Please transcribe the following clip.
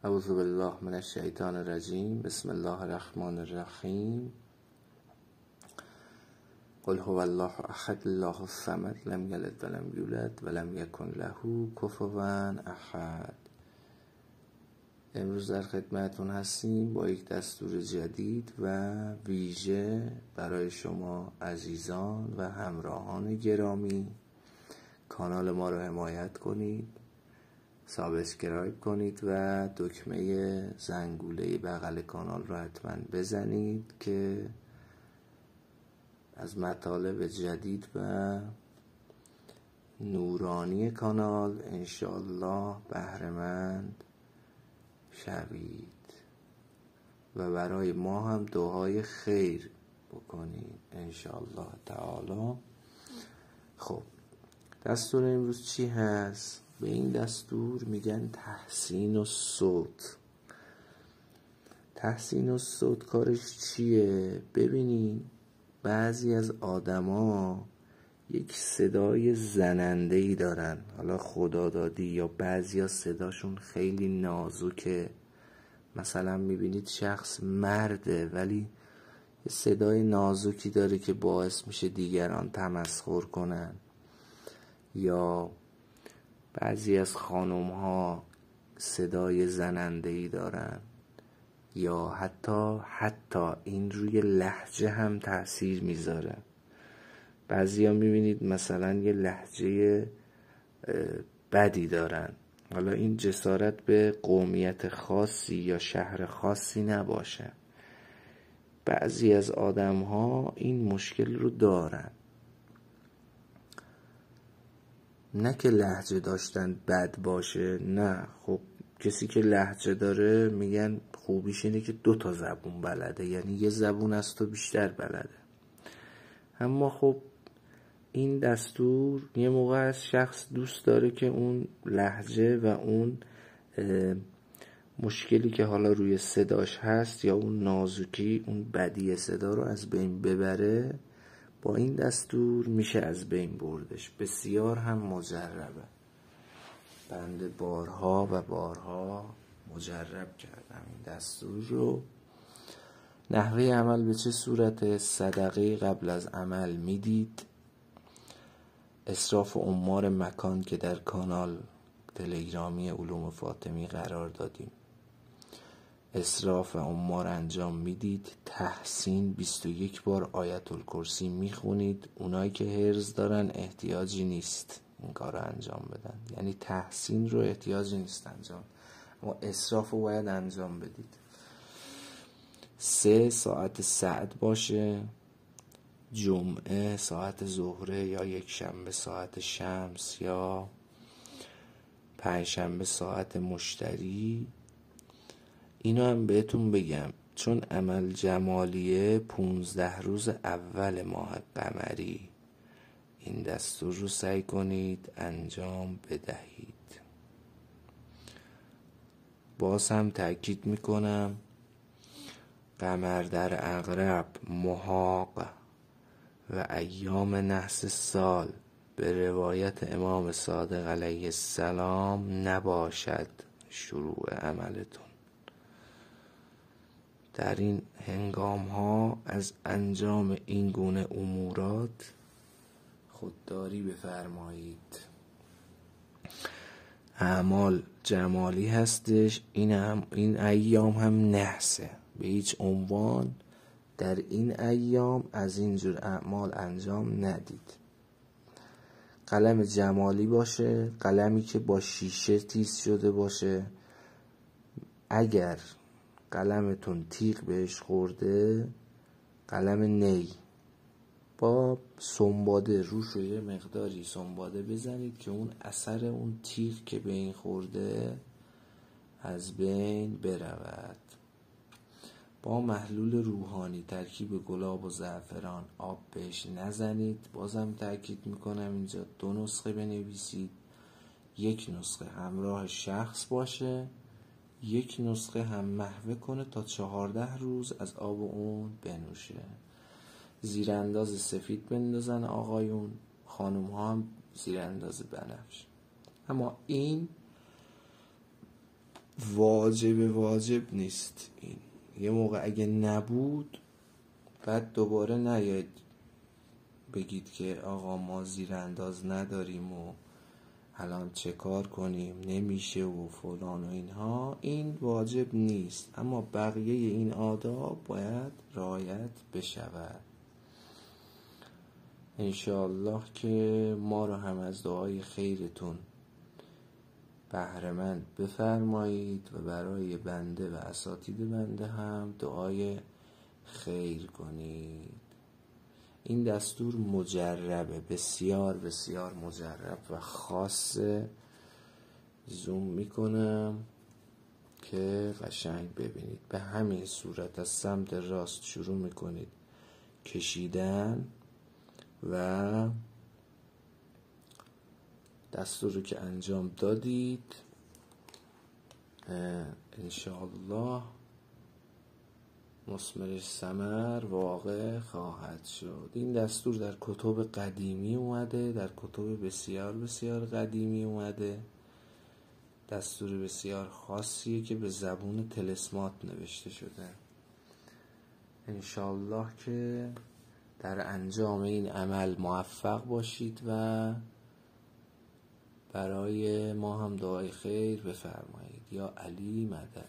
اعوذ بالله من الشیطان الرجیم. بسم الله الرحمن الرحیم. قل هو الله احد الله الصمد لم یلد ولم یولد ولم یکن له کفوا احد. امروز در خدمتتون هستیم با یک دستور جدید و ویژه برای شما عزیزان و همراهان گرامی. کانال ما رو حمایت کنید، سابسکرایب کنید و دکمه زنگوله بغل کانال رو حتما بزنید که از مطالب جدید و نورانی کانال انشاءالله بهره‌مند شوید و برای ما هم دعای خیر بکنید انشاءالله تعالی. خب دستور امروز چی هست؟ به این دستور میگن تحسین الصوت. تحسین الصوت کارش چیه؟ ببینین بعضی از آدما یک صدای زننده‌ای دارن، حالا خدادادی، یا بعضیا صداشون خیلی نازکه. مثلا میبینید شخص مرده ولی یه صدای نازکی داره که باعث میشه دیگران تمسخر کنن. یا بعضی از خانم ها صدای زننده‌ای دارن. یا حتی این روی لهجه هم تأثیر میذاره. بعضی ها میبینید مثلا یه لهجه بدی دارن. حالا این جسارت به قومیت خاصی یا شهر خاصی نباشه. بعضی از آدم ها این مشکل رو دارن، نه که لهجه داشتن بد باشه، نه. خب کسی که لهجه داره میگن خوبیش اینه که 2 زبون بلده، یعنی یه زبون از تو بیشتر بلده. اما خب این دستور یه موقع از شخص دوست داره که اون لهجه و اون مشکلی که حالا روی صداش هست یا اون نازکی، اون بدی صدا رو از بین ببره. با این دستور میشه از بین بردش. بسیار هم مجربه. بنده بارها و بارها مجرب کردم این دستور رو. نحوه عمل به چه صورت؟ صدقه قبل از عمل میدید. اسراف عمار مکان که در کانال تلگرامی علوم فاطمی قرار دادیم، اسراف عمار انجام میدید. تحسین 21 بار آیت الکرسی میخونید. اونایی که حرز دارن احتیاجی نیست این کار رو انجام بدن، یعنی تحسین رو احتیاجی نیست انجام، اما اسراف رو باید انجام بدید. 3 ساعت سعد باشه، جمعه ساعت ظهره، یا یک شنبه ساعت شمس، یا پنجشنبه ساعت مشتری. اینو هم بهتون بگم چون عمل جمالیه 15 روز اول ماه قمری. این دستور رو سعی کنید انجام بدهید. باز هم تأکید میکنم قمر در عقرب، محاق و ایام نحس سال به روایت امام صادق علیه السلام نباشد شروع عملتون. در این هنگام ها از انجام این گونه امورات خودداری بفرمایید. اعمال جمالی هستش. این ایام هم نحسه. به هیچ عنوان در این ایام از اینجور اعمال انجام ندید. قلم جمالی باشه، قلمی که با شیشه تیز شده باشه. اگر قلمتون تیغ بهش خورده، قلم نی با سنباده روش رو یه مقداری سنباده بزنید که اون اثر اون تیغ که به این خورده از بین برود. با محلول روحانی ترکیب گلاب و زعفران آب بهش نزنید. بازم تأکید میکنم اینجا 2 نسخه بنویسید. 1 نسخه همراه شخص باشه، 1 نسخه هم محوه کنه تا 14 روز از آب اون بنوشه. زیرانداز سفید بندازن آقایون، خانوم ها هم زیرانداز بنفش. اما این واجب نیست. این یه موقع اگه نبود بعد دوباره نیاید بگید که آقا ما زیرانداز نداریم و الان چه کار کنیم نمیشه و فلان و اینها. این واجب نیست، اما بقیه این آداب باید رعایت بشود. انشاءالله که ما رو هم از دعای خیرتون بهره‌مند بفرمایید و برای بنده و اساتید بنده هم دعای خیر کنید. این دستور مجربه، بسیار بسیار مجرب و خاصه. زوم میکنم که قشنگ ببینید. به همین صورت از سمت راست شروع میکنید کشیدن و دستور رو که انجام دادید انشاءالله مثمرش ثمر واقع خواهد شد. این دستور در کتب قدیمی اومده، در کتب بسیار بسیار قدیمی اومده. دستور بسیار خاصیه که به زبون طلسمات نوشته شده. انشاءالله که در انجام این عمل موفق باشید و برای ما هم دعای خیر بفرمایید. یا علی مدد.